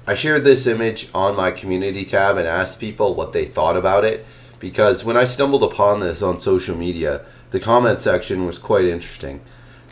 I shared this image on my community tab and asked people what they thought about it, because when I stumbled upon this on social media, the comment section was quite interesting.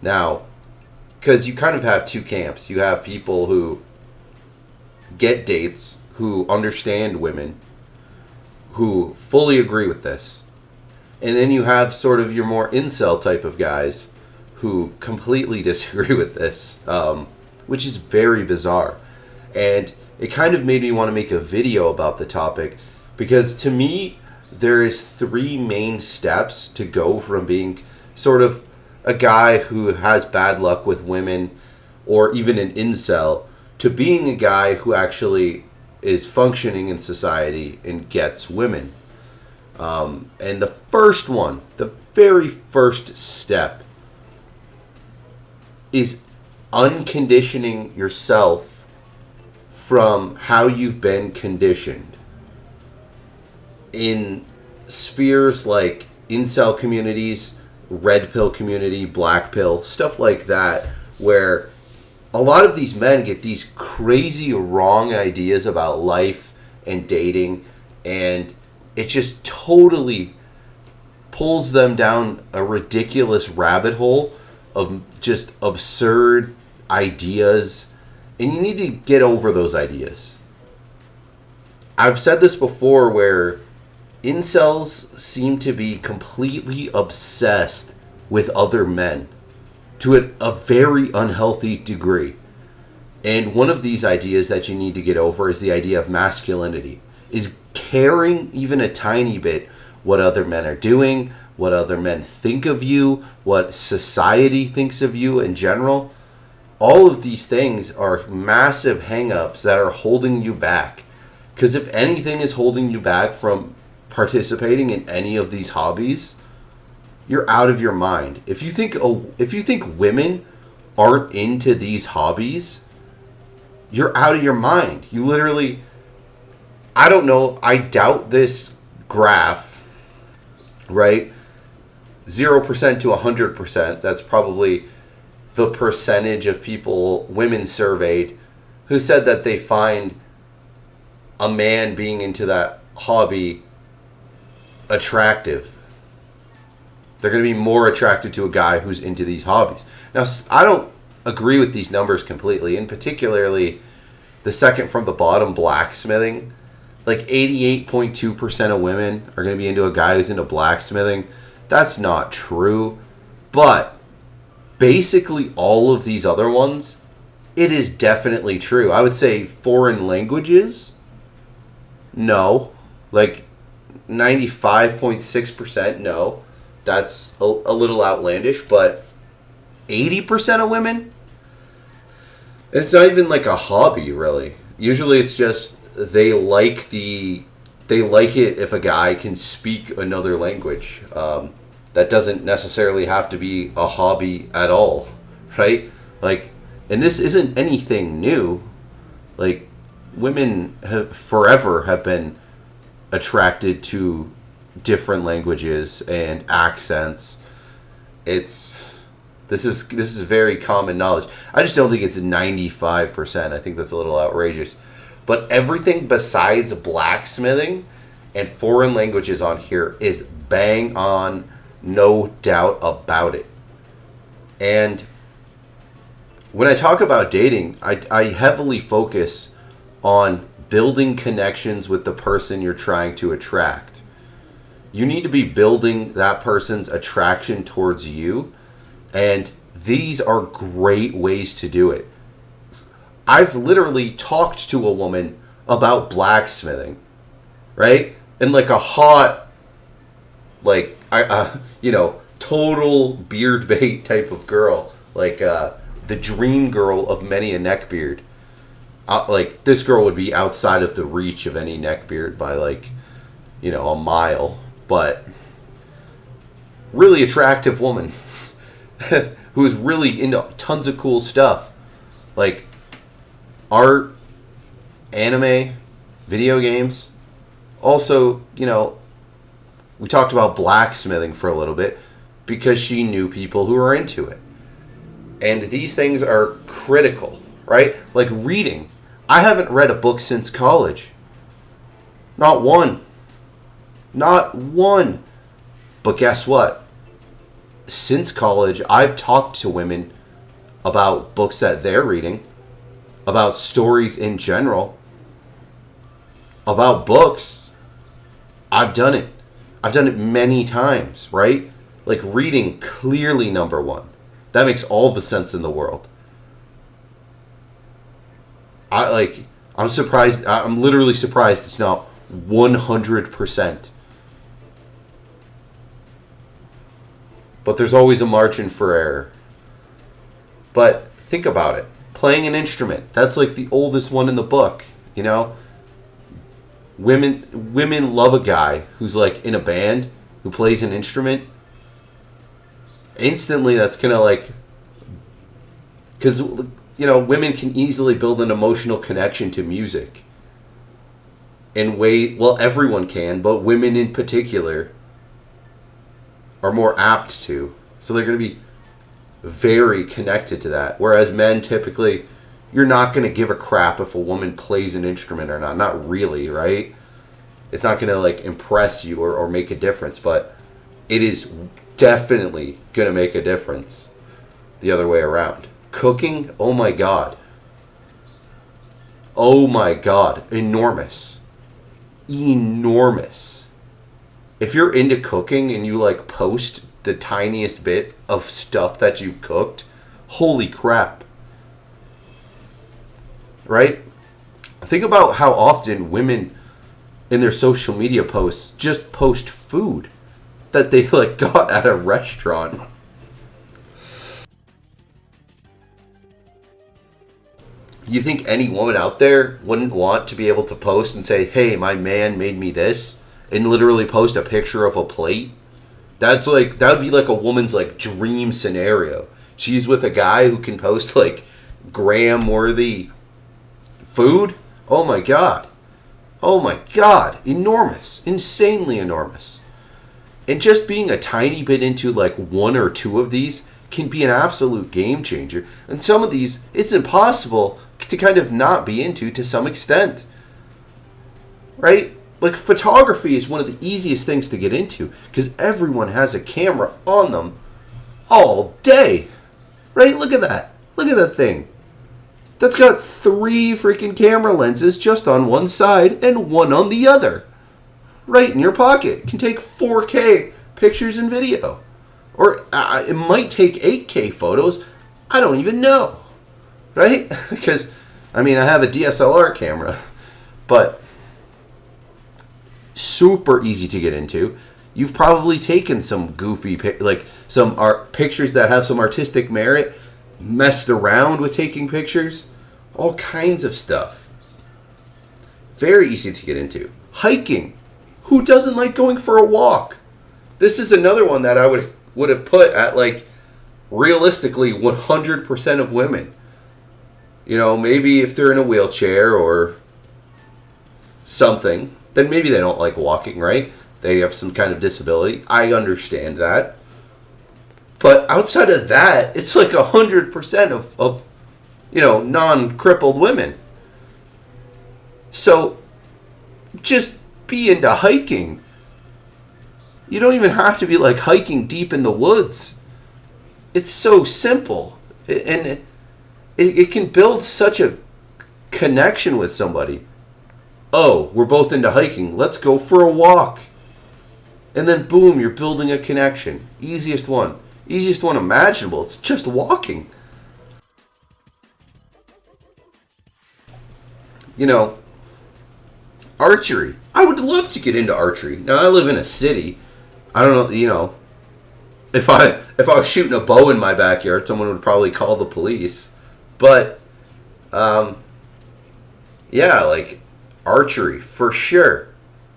Now, because you kind of have two camps. You have people who get dates, who understand women, who fully agree with this. And then you have sort of your more incel type of guys who completely disagree with this, which is very bizarre. And it kind of made me want to make a video about the topic, because to me, there is three main steps to go from being sort of a guy who has bad luck with women, or even an incel, to being a guy who actually is functioning in society and gets women. And the first one, the very first step, is unconditioning yourself from how you've been conditioned. In spheres like incel communities, red pill community, black pill, stuff like that, where a lot of these men get these crazy wrong ideas about life and dating, and it just totally pulls them down a ridiculous rabbit hole of just absurd ideas, and you need to get over those ideas. I've said this before, where incels seem to be completely obsessed with other men to a very unhealthy degree. And one of these ideas that you need to get over is the idea of masculinity. Is caring even a tiny bit what other men are doing, what other men think of you, what society thinks of you in general. All of these things are massive hang-ups that are holding you back. Because if anything is holding you back from participating in any of these hobbies, you're out of your mind. If you think women aren't into these hobbies, you're out of your mind. You literally, I don't know, I doubt this graph, right? 0% to 100%, that's probably the percentage of people, women surveyed, who said that they find a man being into that hobby attractive. They're going to be more attracted to a guy who's into these hobbies. Now, I don't agree with these numbers completely, and particularly the second from the bottom, blacksmithing. Like 88.2% of women are going to be into a guy who's into blacksmithing. That's not true. But basically all of these other ones, it is definitely true. I would say foreign languages, no. Like 95.6%, no. That's a little outlandish, but 80% of women, it's not even like a hobby, really. Usually it's just they like it if a guy can speak another language. That doesn't necessarily have to be a hobby at all, right? Like, and this isn't anything new. Like, women forever have been attracted to different languages and accents. This is very common knowledge. I just don't think it's 95%. I think that's a little outrageous. But everything besides blacksmithing and foreign languages on here is bang on, no doubt about it. And when I talk about dating, I heavily focus on building connections with the person you're trying to attract. You need to be building that person's attraction towards you, and these are great ways to do it. I've literally talked to a woman about blacksmithing, right? And like a hot, like, total beard bait type of girl. Like, the dream girl of many a neckbeard. Like, this girl would be outside of the reach of any neckbeard by, like, a mile. But really attractive woman who is really into tons of cool stuff. Like, art, anime, video games. Also, we talked about blacksmithing for a little bit because she knew people who were into it. And these things are critical, right? Like reading. I haven't read a book since college. Not one. Not one. But guess what? Since college, I've talked to women about books that they're reading, about stories in general, about books. I've done it. I've done it many times, right? Like reading, clearly number one. That makes all the sense in the world. I'm surprised. I'm literally surprised it's not 100%. But there's always a margin for error. But think about it. Playing an instrument. That's like the oldest one in the book, you know? Women love a guy who's like in a band, who plays an instrument. Instantly that's going to like... Because, you know, women can easily build an emotional connection to music. Well, everyone can, but women in particular are more apt to. So they're going to be very connected to that. Whereas men typically, you're not going to give a crap if a woman plays an instrument or not. Not really, right? It's not going to like impress you or make a difference, but it is definitely going to make a difference the other way around. Cooking, oh my god. Oh my god. Enormous. Enormous. If you're into cooking and you like post the tiniest bit of stuff that you've cooked, holy crap. Right? Think about how often women in their social media posts just post food that they like got at a restaurant. You think any woman out there wouldn't want to be able to post and say, hey, my man made me this, and literally post a picture of a plate? That would be like a woman's like dream scenario. She's with a guy who can post like gram worthy food. Oh my god. Oh my god. Enormous. Insanely enormous. And just being a tiny bit into like one or two of these can be an absolute game changer. And some of these, it's impossible to kind of not be into to some extent. Right? Like photography is one of the easiest things to get into because everyone has a camera on them all day. Right? Look at that. Look at that thing. That's got 3 freaking camera lenses just on one side and one on the other. Right in your pocket. It can take 4K pictures and video. Or it might take 8K photos. I don't even know. Right? Because, I mean, I have a DSLR camera. But super easy to get into. You've probably taken some goofy, like some art pictures that have some artistic merit. Messed around with taking pictures. All kinds of stuff. Very easy to get into. Hiking. Who doesn't like going for a walk? This is another one that I would have put at like realistically 100% of women. You know, maybe if they're in a wheelchair or something, then maybe they don't like walking, right? They have some kind of disability. I understand that. But outside of that, it's like 100% of you know, non-crippled women. So just be into hiking. You don't even have to be like hiking deep in the woods. It's so simple. And it can build such a connection with somebody. Oh, we're both into hiking. Let's go for a walk. And then boom, you're building a connection. Easiest one. Easiest one imaginable. It's just walking. You know, archery. I would love to get into archery. Now, I live in a city. I don't know, you know, if I was shooting a bow in my backyard, someone would probably call the police. But, yeah, like, archery, for sure.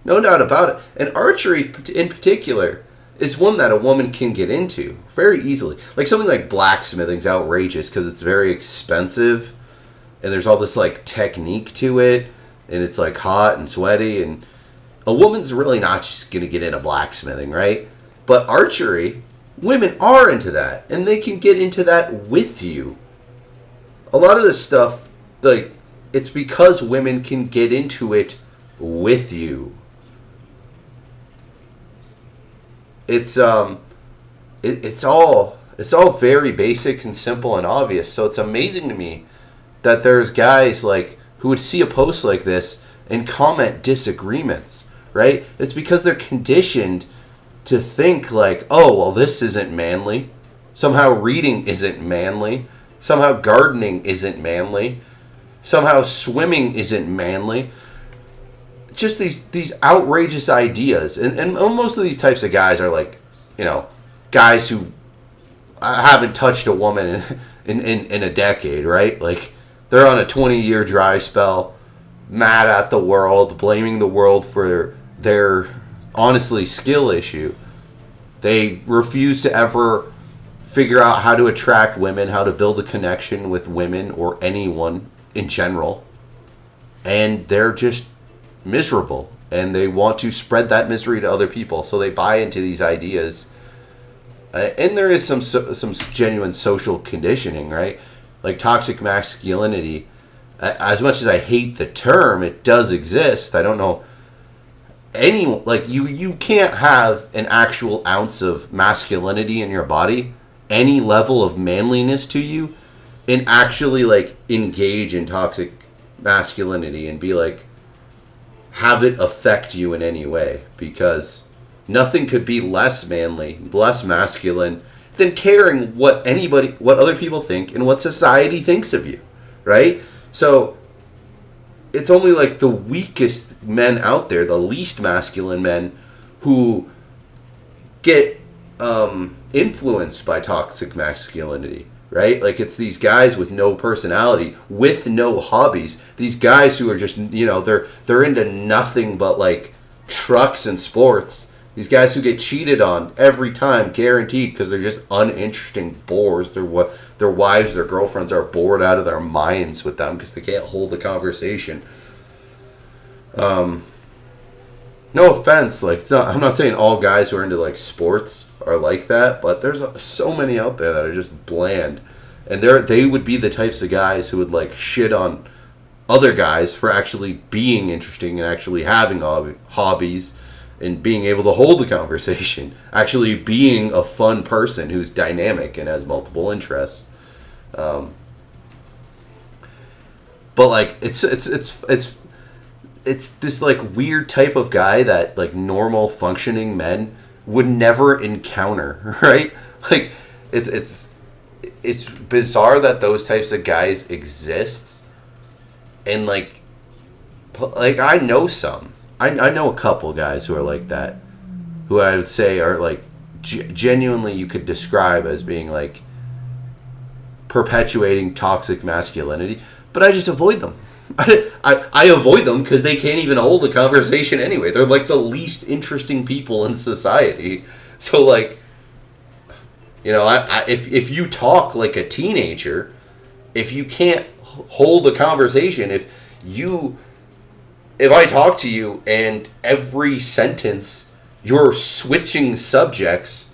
No doubt about it. And archery, in particular, is one that a woman can get into very easily. Like, something like blacksmithing's outrageous because it's very expensive. And there's all this, like, technique to it. And it's, like, hot and sweaty. And a woman's really not just going to get into blacksmithing, right? But archery, women are into that. And they can get into that with you. A lot of this stuff, like, it's because women can get into it with you. It's it's all very basic and simple and obvious. So it's amazing to me that there's guys like who would see a post like this and comment disagreements, right? It's because they're conditioned to think like, oh, well, this isn't manly. Somehow reading isn't manly. Somehow gardening isn't manly. Somehow swimming isn't manly. Just these outrageous ideas. And most of these types of guys are like, guys who haven't touched a woman in a decade, right? Like, they're on a 20-year dry spell, mad at the world, blaming the world for their, honestly, skill issue. They refuse to ever figure out how to attract women, how to build a connection with women or anyone in general. And they're just miserable. And they want to spread that misery to other people. So they buy into these ideas. And there is some genuine social conditioning, right? Like toxic masculinity. As much as I hate the term, it does exist. I don't know you can't have an actual ounce of masculinity in your body, any level of manliness to you, and actually like engage in toxic masculinity and be like, have it affect you in any way, because nothing could be less manly, less masculine than caring what other people think and what society thinks of you, right? So it's only like the weakest men out there, the least masculine men, who get influenced by toxic masculinity, right? Like, it's these guys with no personality, with no hobbies. These guys who are just, they're into nothing but like trucks and sports. These guys who get cheated on every time, guaranteed, because they're just uninteresting bores. Their wives, their girlfriends are bored out of their minds with them because they can't hold a conversation. No offense, like, I'm not saying all guys who are into like sports are like that, but there's so many out there that are just bland, and they would be the types of guys who would like shit on other guys for actually being interesting and actually having hobbies and being able to hold a conversation, actually being a fun person who's dynamic and has multiple interests. But like it's this like weird type of guy that like normal functioning men would never encounter, right? Like it's bizarre that those types of guys exist, and like I know some. I know a couple guys who are like that, who I would say are like genuinely you could describe as being like perpetuating toxic masculinity, but I just avoid them. I avoid them because they can't even hold a conversation anyway. They're like the least interesting people in society. So like, if you talk like a teenager, if you can't hold a conversation, if I talk to you and every sentence you're switching subjects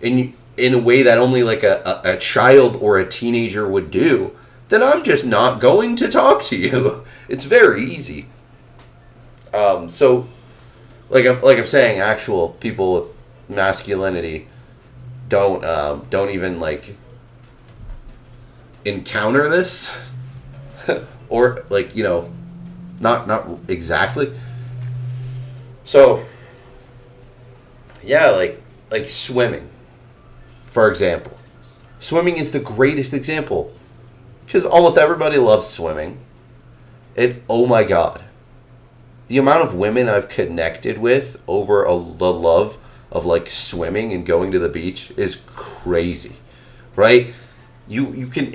in a way that only like a child or a teenager would do, then I'm just not going to talk to you. It's very easy. So like I'm saying, actual people with masculinity don't even like encounter this or like, not exactly. So yeah, like swimming, for example. Swimming is the greatest example because almost everybody loves swimming. And oh my god, the amount of women I've connected with over the love of like swimming and going to the beach is crazy, right? You can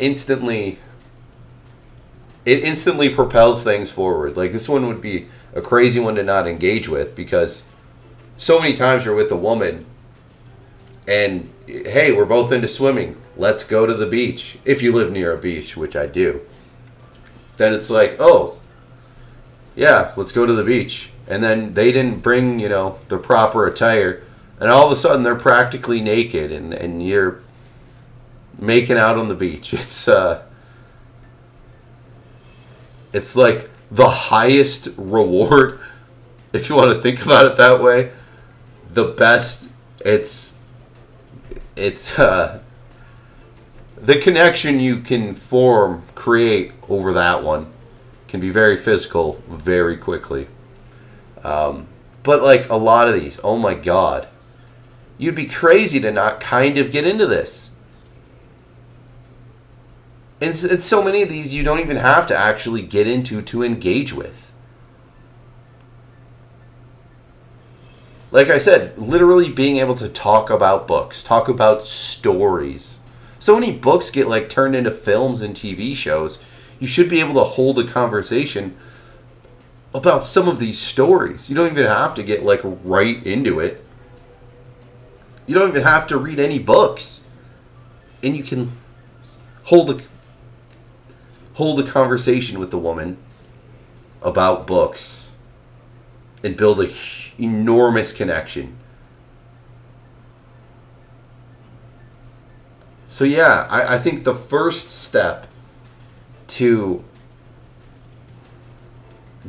it instantly propels things forward. Like, this one would be a crazy one to not engage with because so many times you're with a woman and, hey, we're both into swimming. Let's go to the beach. If you live near a beach, which I do. Then it's like, oh, yeah, let's go to the beach. And then they didn't bring, the proper attire. And all of a sudden they're practically naked and you're making out on the beach. It's like the highest reward, if you want to think about it that way. The best, it's the connection you can create over that one can be very physical very quickly. But like a lot of these, oh my god, you'd be crazy to not kind of get into this. And so many of these you don't even have to actually get into to engage with. Like I said, literally being able to talk about books, talk about stories. So many books get like turned into films and TV shows. You should be able to hold a conversation about some of these stories. You don't even have to get like right into it. You don't even have to read any books. And you can hold a conversation with the woman about books and build a enormous connection. So yeah, I think the first step to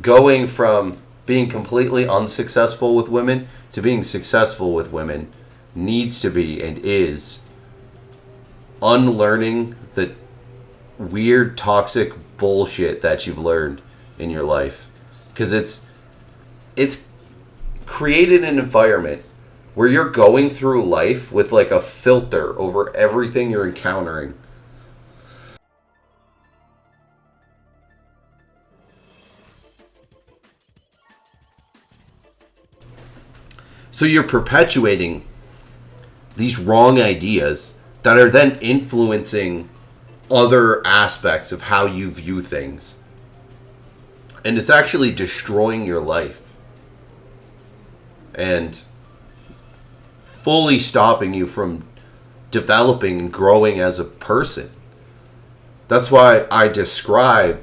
going from being completely unsuccessful with women to being successful with women needs to be and is unlearning the weird toxic bullshit that you've learned in your life, because it's created an environment where you're going through life with like a filter over everything you're encountering. So you're perpetuating these wrong ideas that are then influencing other aspects of how you view things. And it's actually destroying your life and fully stopping you from developing and growing as a person. That's why I describe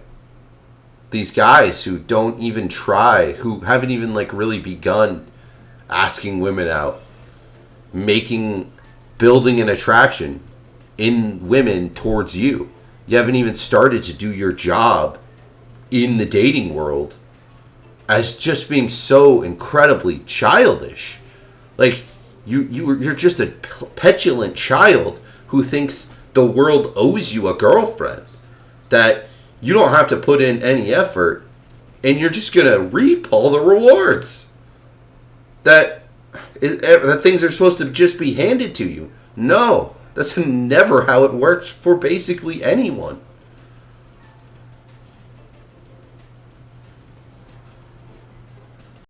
these guys who don't even try, who haven't even like really begun asking women out, building an attraction in women towards you. You haven't even started to do your job in the dating world, as just being so incredibly childish. Like you're just a petulant child who thinks the world owes you a girlfriend, that you don't have to put in any effort and you're just gonna reap all the rewards. That things are supposed to just be handed to you. No, that's never how it works for basically anyone.